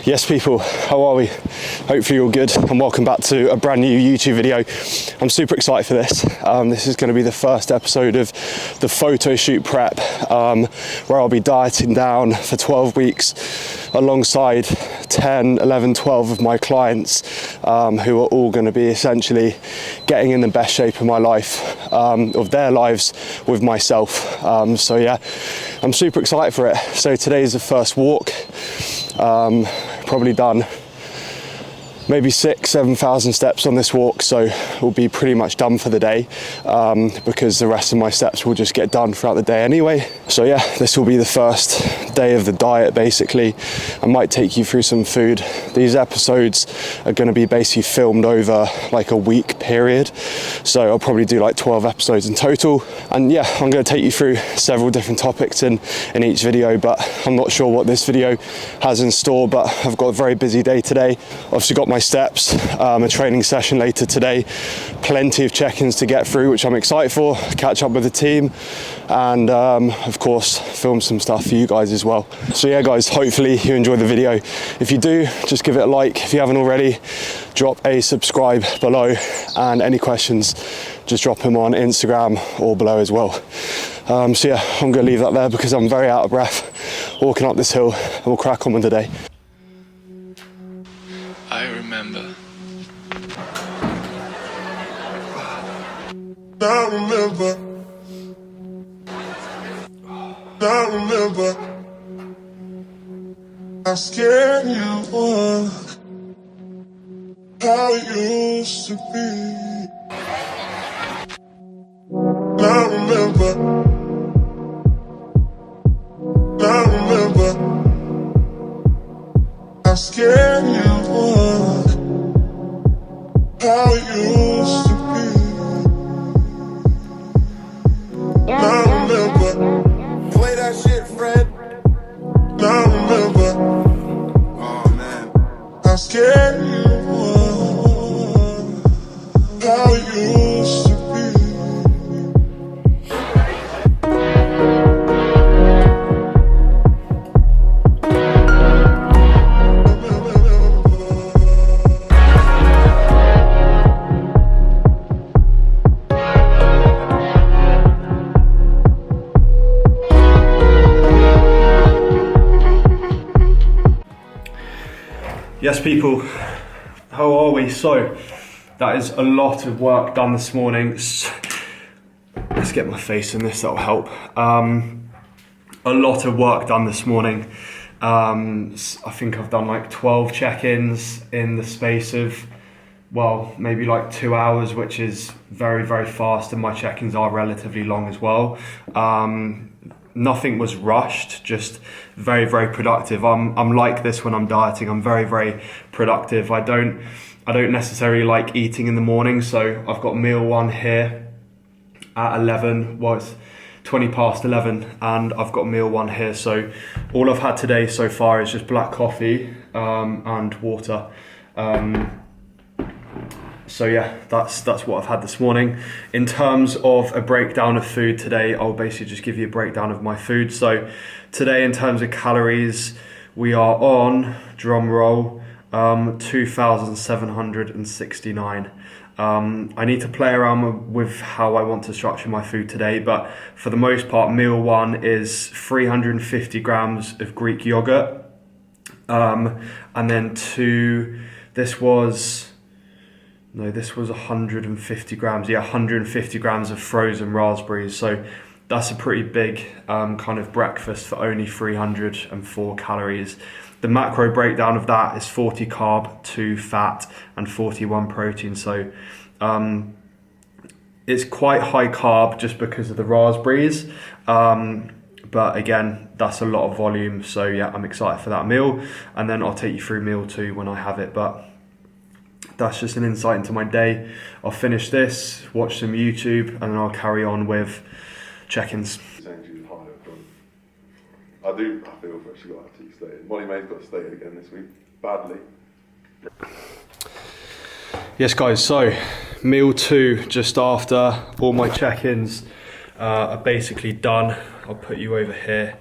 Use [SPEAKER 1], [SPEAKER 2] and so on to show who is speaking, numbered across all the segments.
[SPEAKER 1] Yes people, how are we? Hopefully you're good and welcome back to a brand new YouTube video. I'm super excited for this. This is going to be the first episode of the photo shoot prep, where I'll be dieting down for 12 weeks alongside 10, 11, 12 of my clients, who are all going to be essentially getting in the best shape of my life, of their lives with myself. So yeah, I'm super excited for it. So today is the first walk. Probably done maybe 6,000-7,000 steps on this walk, so we'll be pretty much done for the day, because the rest of my steps will just get done throughout the day anyway. So yeah, this will be the first day of the diet basically. I might take you through some food. These episodes are going to be basically filmed over like a week period, so I'll probably do like 12 episodes in total. And yeah, I'm going to take you through several different topics in each video, but I'm not sure what this video has in store. But I've got a very busy day today. Obviously got my steps, a training session later today, plenty of check-ins to get through, which I'm excited for, catch up with the team, and of course film some stuff for you guys as well. So yeah guys, hopefully you enjoy the video. If you do, just give it a like. If you haven't already, drop a subscribe below, and any questions just drop them on Instagram or below as well. So yeah, I'm going to leave that there because I'm very out of breath walking up this hill, and we'll crack on with the day.
[SPEAKER 2] I remember.
[SPEAKER 3] I remember. I remember how scared you were, how it used to be. I remember. I remember how scared you were, how it used to be. I remember.
[SPEAKER 4] Play that shit, Fred.
[SPEAKER 3] I remember.
[SPEAKER 4] Oh man.
[SPEAKER 3] How scared you were, how it used to be.
[SPEAKER 1] Yes people, how are we? So that is a lot of work done this morning. Let's get my face in this, that'll help. A lot of work done this morning. I think I've done like 12 check-ins in the space of, well, maybe like 2 hours, which is very, very fast, and my check-ins are relatively long as well. Nothing was rushed, just very, very productive. I'm like this when I'm dieting. I'm very, very productive. I don't necessarily like eating in the morning, so I've got meal one here at 11. Well, it's 20 past 11, and I've got meal one here. So all I've had today so far is just black coffee and water. So yeah, that's what I've had this morning. In terms of a breakdown of food today, I'll basically just give you a breakdown of my food. So today, in terms of calories, we are on, drum roll, 2,769. I need to play around with how I want to structure my food today, but for the most part, meal one is 350 grams of Greek yogurt, and then this was 150 grams. Yeah, 150 grams of frozen raspberries. So that's a pretty big kind of breakfast for only 304 calories. The macro breakdown of that is 40 carb, 2 fat, and 41 protein. So it's quite high carb just because of the raspberries. But again, that's a lot of volume. So yeah, I'm excited for that meal. And then I'll take you through meal two when I have it. But that's just an insight into my day. I'll finish this, watch some YouTube, and then I'll carry on with check-ins.
[SPEAKER 4] I feel she got to take stay. Molly May's got to stay again this week, badly.
[SPEAKER 1] Yes guys, so meal two, just after all my check-ins are basically done. I'll put you over here.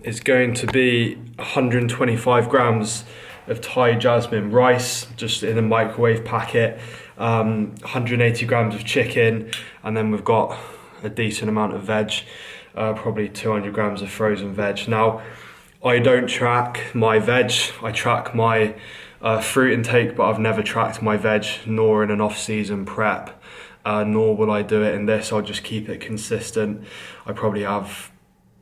[SPEAKER 1] is going to be 125 grams of Thai jasmine rice, just in a microwave packet, 180 grams of chicken, and then we've got a decent amount of veg, probably 200 grams of frozen veg. Now, I don't track my veg, I track my fruit intake, but I've never tracked my veg, nor in an off-season prep, nor will I do it in this. I'll just keep it consistent. I probably have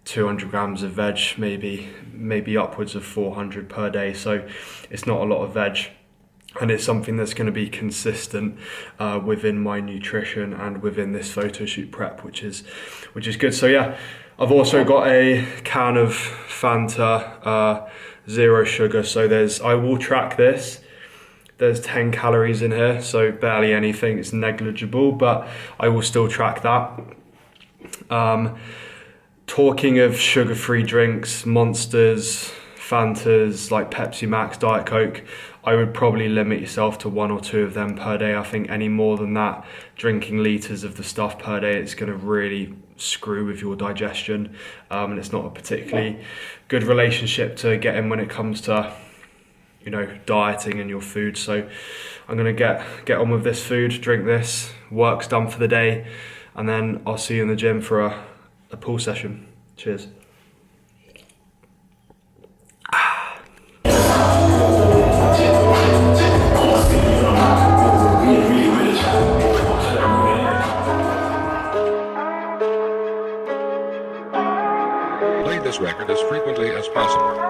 [SPEAKER 1] 200 grams of veg, maybe upwards of 400 per day, so it's not a lot of veg, and it's something that's going to be consistent within my nutrition and within this photo shoot prep, which is good. So yeah, I've also got a can of Fanta zero sugar, so I will track this. There's 10 calories in here, so barely anything, it's negligible, but I will still track that. Talking of sugar-free drinks, Monsters, Fantas, like Pepsi Max, Diet Coke, I would probably limit yourself to 1 or 2 of them per day. I think any more than that, drinking litres of the stuff per day, it's going to really screw with your digestion, and it's not a particularly good relationship to get in when it comes to, you know, dieting and your food. So I'm going to get on with this food, drink this, work's done for the day, and then I'll see you in the gym for a pull session. Cheers.
[SPEAKER 2] Play this record as frequently as possible.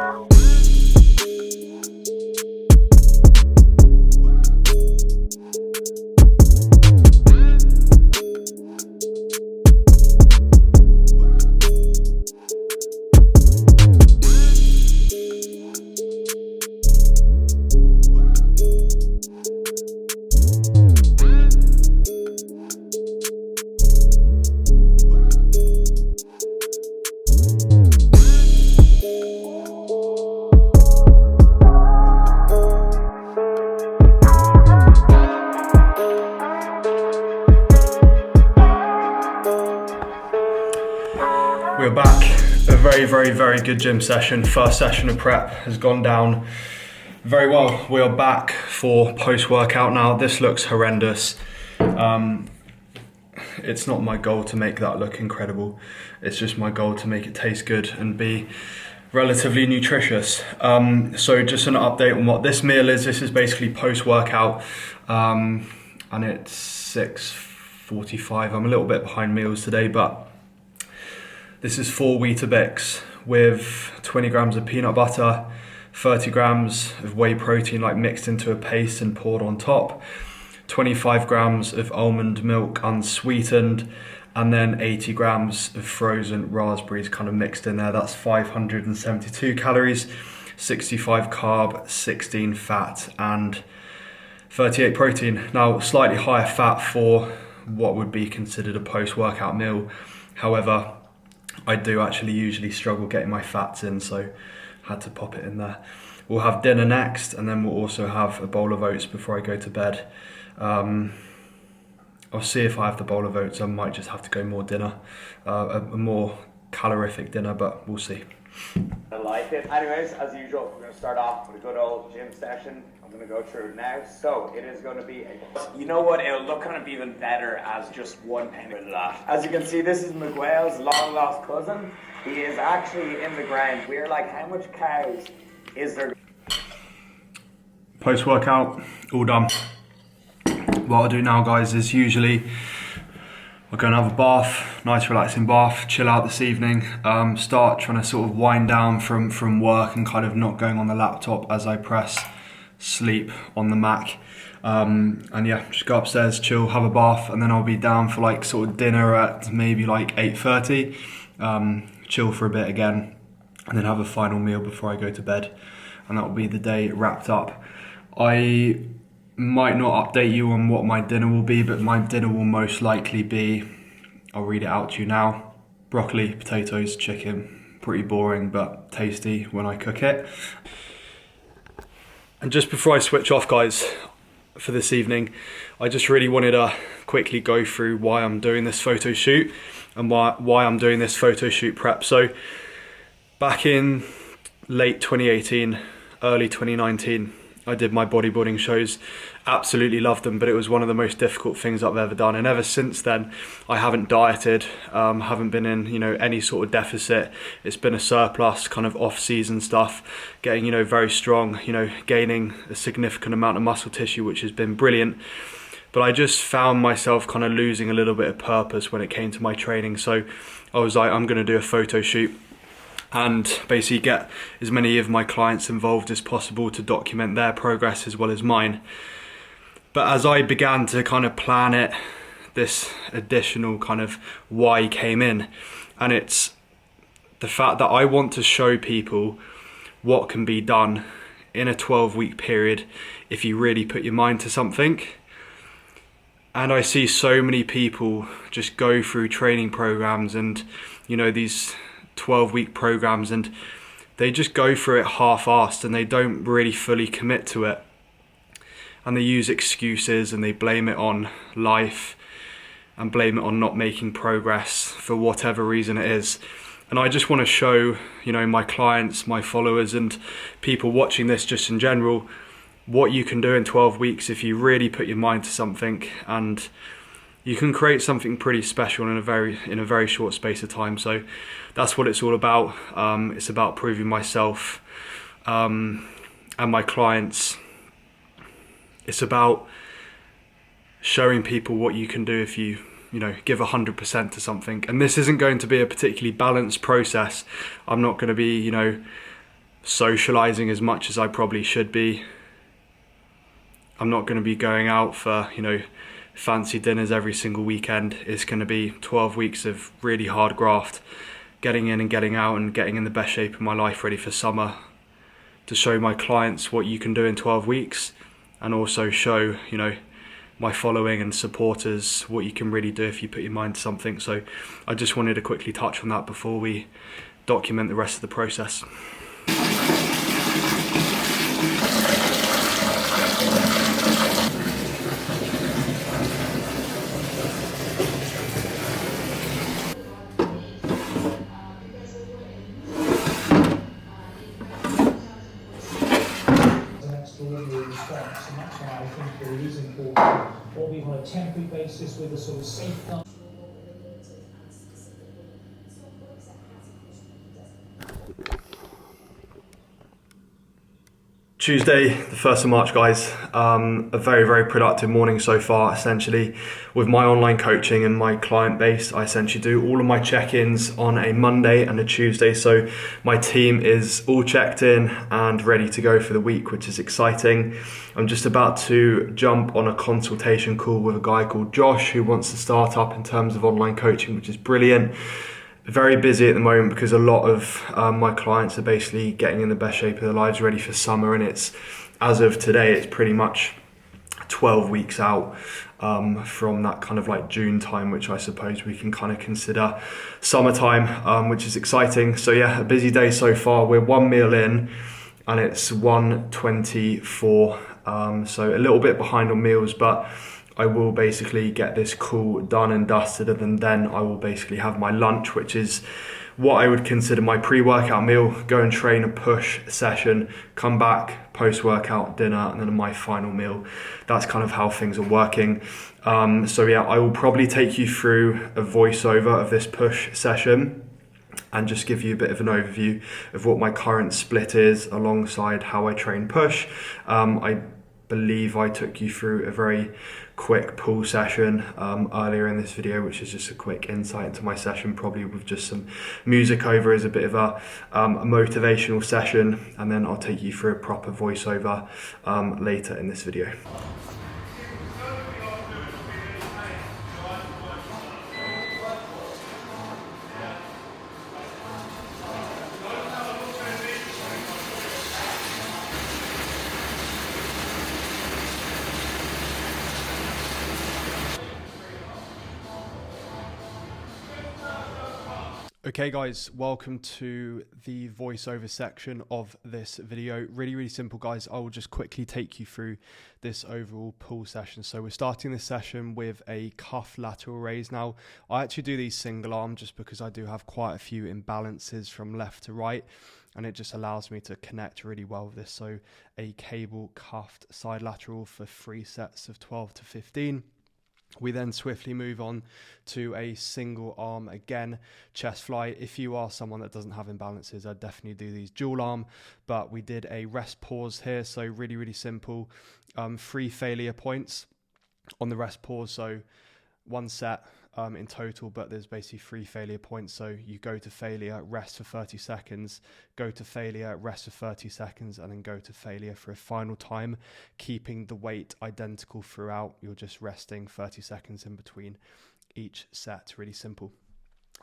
[SPEAKER 1] We're back. A very good gym session. First session of prep has gone down very well. We are back for post-workout now. This looks horrendous. It's not my goal to make that look incredible. It's just my goal to make it taste good and be relatively nutritious. So just an update on what this meal is. This is basically post-workout, and it's 6:45. I'm a little bit behind meals today, but this is 4 Weetabix with 20 grams of peanut butter, 30 grams of whey protein like mixed into a paste and poured on top, 25 grams of almond milk unsweetened, and then 80 grams of frozen raspberries kind of mixed in there. That's 572 calories, 65 carb, 16 fat, and 38 protein. Now, slightly higher fat for what would be considered a post-workout meal. However, I do actually usually struggle getting my fats in, so had to pop it in there. We'll have dinner next, and then we'll also have a bowl of oats before I go to bed. I'll see if I have the bowl of oats. I might just have to go more dinner, a more calorific dinner, but we'll see.
[SPEAKER 5] I like it. Anyways, as usual, we're going to start off with a good old gym session. I'm going to go through it now. So it is going to be you know what, it'll look kind of even better as just one penny with that. As you can see, this is Miguel's long lost cousin. He is actually in the ground. We're like, how much cows is there?
[SPEAKER 1] Post-workout, all done. What I'll do now, guys, is usually I'll go and have a bath, nice relaxing bath, chill out this evening, start trying to sort of wind down from work and kind of not going on the laptop as I press sleep on the Mac. And yeah, just go upstairs, chill, have a bath, and then I'll be down for like sort of dinner at maybe like 8:30, chill for a bit again, and then have a final meal before I go to bed, and that will be the day wrapped up. I might not update you on what my dinner will be, but my dinner will most likely be, I'll read it out to you now: broccoli, potatoes, chicken. Pretty boring but tasty when I cook it. And just before I switch off, guys, for this evening, I just really wanted to quickly go through why I'm doing this photo shoot and why I'm doing this photo shoot prep. So
[SPEAKER 6] Back in late 2018, early 2019, I did my bodybuilding shows. Absolutely loved them, but it was one of the most difficult things I've ever done. And ever since then, I haven't dieted, haven't been in, any sort of deficit. It's been a surplus, kind of off-season stuff, getting, very strong, gaining a significant amount of muscle tissue, which has been brilliant. But I just found myself kind of losing a little bit of purpose when it came to my training. So I was like, I'm going to do a photo shoot and basically get as many of my clients involved as possible to document their progress as well as mine. But as I began to kind of plan it, this additional kind of why came in, and it's the fact that I want to show people what can be done in a 12-week period if you really put your mind to something. And I see so many people just go through training programs and these 12-week programs, and they just go through it half-assed and they don't really fully commit to it, and they use excuses and they blame it on life and blame it on not making progress for whatever reason it is. And I just want to show my clients, my followers, and people watching this just in general what you can do in 12 weeks if you really put your mind to something, and you can create something pretty special in a very short space of time. So that's what it's all about. It's about proving myself and my clients. It's about showing people what you can do if you give 100% to something. And this isn't going to be a particularly balanced process. I'm not going to be socializing as much as I probably should be. I'm not going to be going out for fancy dinners every single weekend. It's going to be 12 weeks of really hard graft, getting in and getting out and getting in the best shape of my life ready for summer, to show my clients what you can do in 12 weeks and also show my following and supporters what you can really do if you put your mind to something. So I just wanted to quickly touch on that before we document the rest of the process.
[SPEAKER 7] And that's why I think it is important, albeit on a temporary basis with a sort of safeguard.
[SPEAKER 6] Tuesday, the 1st of March, guys. A very productive morning so far. Essentially, with my online coaching and my client base, I essentially do all of my check-ins on a Monday and a Tuesday. So my team is all checked in and ready to go for the week, which is exciting. I'm just about to jump on a consultation call with a guy called Josh who wants to start up in terms of online coaching, which is brilliant. Very busy at the moment because a lot of my clients are basically getting in the best shape of their lives ready for summer, and it's, as of today, it's pretty much 12 weeks out from that kind of like June time, which I suppose we can kind of consider summertime, which is exciting. So yeah, a busy day so far. We're one meal in and it's 1:24, so a little bit behind on meals, but I will basically get this call done and dusted, and then I will basically have my lunch, which is what I would consider my pre-workout meal, go and train a push session, come back, post-workout dinner, and then my final meal. That's kind of how things are working. So yeah, I will probably take you through a voiceover of this push session and just give you a bit of an overview of what my current split is alongside how I train push. I believe I took you through a very quick pull session earlier in this video, which is just a quick insight into my session, probably with just some music over as a bit of a motivational session, and then I'll take you through a proper voiceover later in this video. Okay guys, welcome to the voiceover section of this video. Really simple guys. I will just quickly take you through this overall pull session. So we're starting this session with a cuff lateral raise. Now I actually do these single arm just because I do have quite a few imbalances from left to right, and it just allows me to connect really well with this. So a cable cuffed side lateral for 3 sets of 12 to 15. We then swiftly move on to a single arm again, chest fly. If you are someone that doesn't have imbalances, I'd definitely do these dual arm, but we did a rest pause here. So really simple, 3 failure points on the rest pause. So 1 set in total, but there's basically 3 failure points. So you go to failure, rest for 30 seconds, go to failure, rest for 30 seconds, and then go to failure for a final time, keeping the weight identical throughout. You're just resting 30 seconds in between each set. Really simple.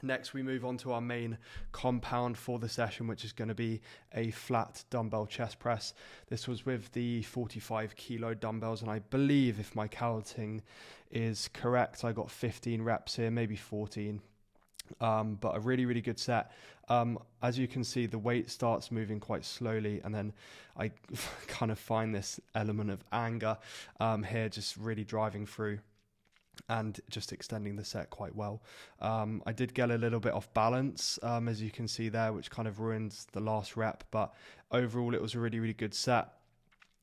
[SPEAKER 6] Next, we move on to our main compound for the session, which is going to be a flat dumbbell chest press. This was with the 45 kilo dumbbells, and I believe, if my counting is correct, I got 15 reps here, maybe 14. But a really good set. As you can see, the weight starts moving quite slowly, and then I kind of find this element of anger here, just really driving through and just extending the set quite well. I did get a little bit off balance, as you can see there, which kind of ruins the last rep, but overall it was a really good set.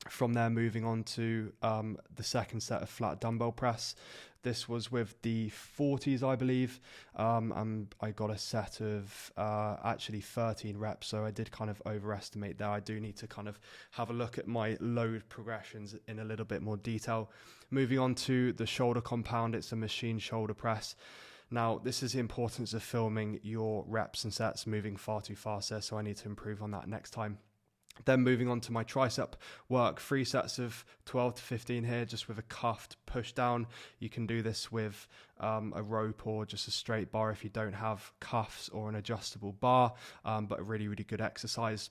[SPEAKER 6] From there, moving on to the second set of flat dumbbell press. This was with the 40s, I believe, and I got a set of actually 13 reps, so I did kind of overestimate there. I do need to kind of have a look at my load progressions in a little bit more detail. Moving on to the shoulder compound, it's a machine shoulder press. Now, this is the importance of filming your reps and sets moving far too fast there, so I need to improve on that next time. Then moving on to my tricep work, 3 sets of 12 to 15 here, just with a cuffed push down. You can do this with a rope or just a straight bar if you don't have cuffs or an adjustable bar, but a really good exercise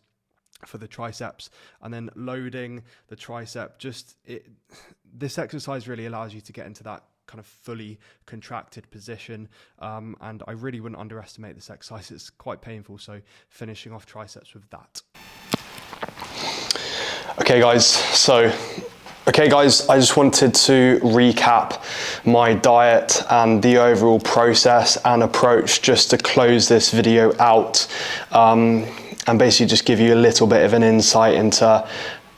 [SPEAKER 6] for the triceps. And then loading the tricep, this exercise really allows you to get into that kind of fully contracted position, and I really wouldn't underestimate this exercise. It's quite painful, so finishing off triceps with that.
[SPEAKER 1] Okay guys, I just wanted to recap my diet and the overall process and approach just to close this video out, and basically just give you a little bit of an insight into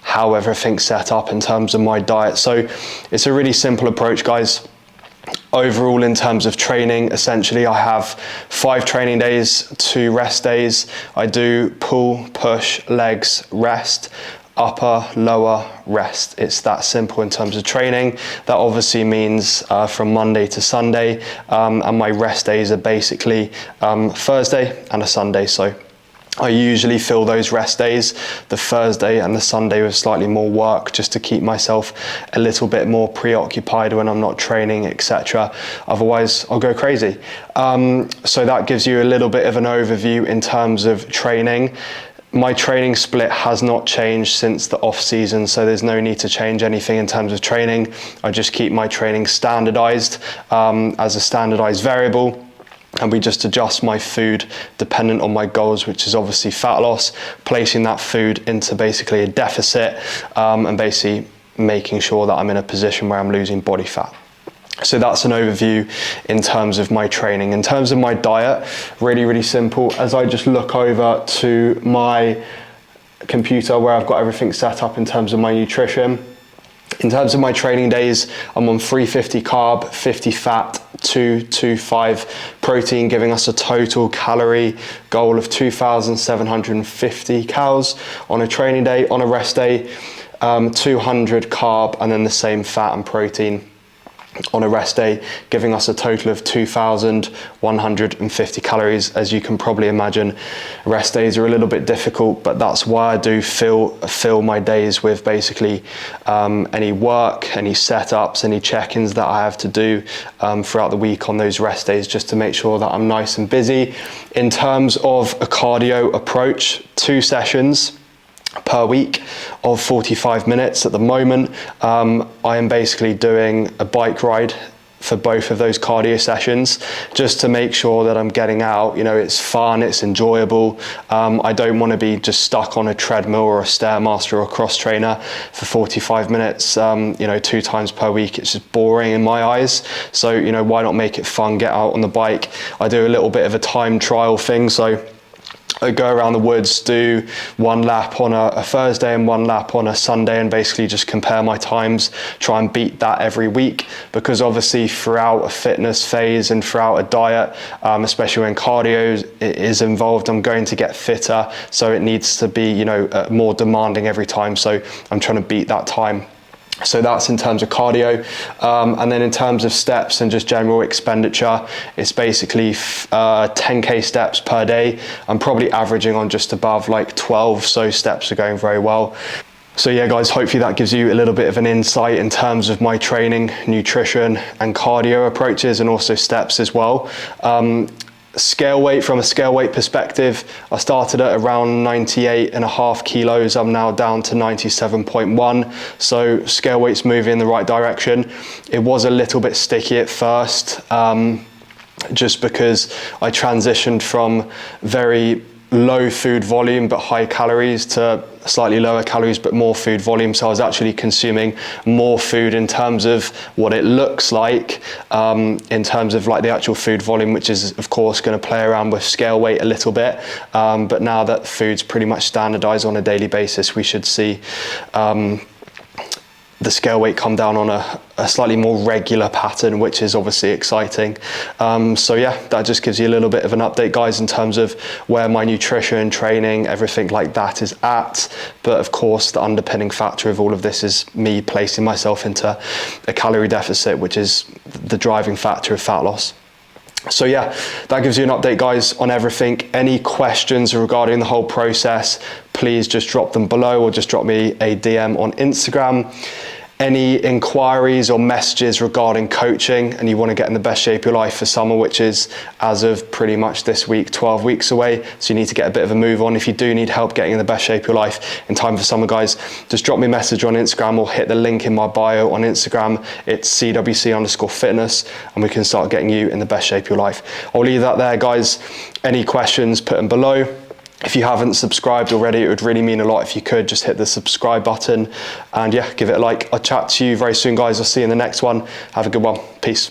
[SPEAKER 1] how everything's set up in terms of my diet. So it's a really simple approach, guys. Overall, in terms of training, essentially I have 5 training days, 2 rest days. I do pull, push, legs, rest, upper, lower, rest. It's that simple in terms of training. That obviously means from Monday to Sunday, and my rest days are basically Thursday and a Sunday. So I usually fill those rest days, the Thursday and the Sunday, with slightly more work, just to keep myself a little bit more preoccupied when I'm not training, etc. Otherwise, I'll go crazy. So that gives you a little bit of an overview in terms of training. My training split has not changed since the off season, so there's no need to change anything in terms of training. I just keep my training standardized as a standardized variable, and we just adjust my food dependent on my goals, which is obviously fat loss, placing that food into basically a deficit, and basically making sure that I'm in a position where I'm losing body fat. So that's an overview in terms of my training. In terms of my diet, really simple. As I just look over to my computer where I've got everything set up in terms of my nutrition, in terms of my training days, I'm on 350 carb, 50 fat, 225 protein, giving us a total calorie goal of 2,750 calories on a training day. On a rest day, 200 carb, and then the same fat and protein on a rest day, giving us a total of 2,150 calories. As you can probably imagine, rest days are a little bit difficult, but that's why I do fill my days with basically any work, any setups, any check-ins that I have to do throughout the week on those rest days, just to make sure that I'm nice and busy. In terms of a cardio approach, 2 sessions per week of 45 minutes at the moment. I am basically doing a bike ride for both of those cardio sessions, just to make sure that I'm getting out, you know, it's fun, it's enjoyable. I don't want to be just stuck on a treadmill or a Stairmaster or a cross trainer for 45 minutes, you know, 2 times per week. It's just boring in my eyes. So, you know, why not make it fun, get out on the bike? I do a little bit of a time trial thing. So I go around the woods, do 1 lap on a Thursday and 1 lap on a Sunday, and basically just compare my times, try and beat that every week, because obviously throughout a fitness phase and throughout a diet, especially when cardio is involved, I'm going to get fitter, so it needs to be, you know, more demanding every time, so I'm trying to beat that time. So that's in terms of cardio, and then in terms of steps and just general expenditure, it's basically 10k steps per day. I'm probably averaging on just above like 12, so steps are going very well. So yeah guys, hopefully that gives you a little bit of an insight in terms of my training, nutrition and cardio approaches, and also steps as well. Scale weight, from a scale weight perspective, I started at around 98.5 kilos. I'm now down to 97.1. So scale weight's moving in the right direction. It was a little bit sticky at first, just because I transitioned from very low food volume but high calories to slightly lower calories but more food volume. So I was actually consuming more food in terms of what it looks like, in terms of like the actual food volume, which is of course going to play around with scale weight a little bit. But now that food's pretty much standardized on a daily basis, we should see the scale weight come down on a slightly more regular pattern, which is obviously exciting. So yeah, that just gives you a little bit of an update guys in terms of where my nutrition, training, everything like that is at. But of course the underpinning factor of all of this is me placing myself into a calorie deficit, which is the driving factor of fat loss. So yeah, that gives you an update guys on everything. Any questions regarding the whole process, please just drop them below or just drop me a DM on Instagram. Any inquiries or messages regarding coaching and you want to get in the best shape of your life for summer, which is as of pretty much this week 12 weeks away, so you need to get a bit of a move on. If you do need help getting in the best shape of your life in time for summer guys, just drop me a message on Instagram or hit the link in my bio on Instagram. It's CWC_fitness, and we can start getting you in the best shape of your life. I'll leave that there guys. Any questions, put them below. If you haven't subscribed already, it would really mean a lot if you could just hit the subscribe button, and yeah, give it a like. I'll chat to you very soon guys. I'll see you in the next one. Have a good one. Peace.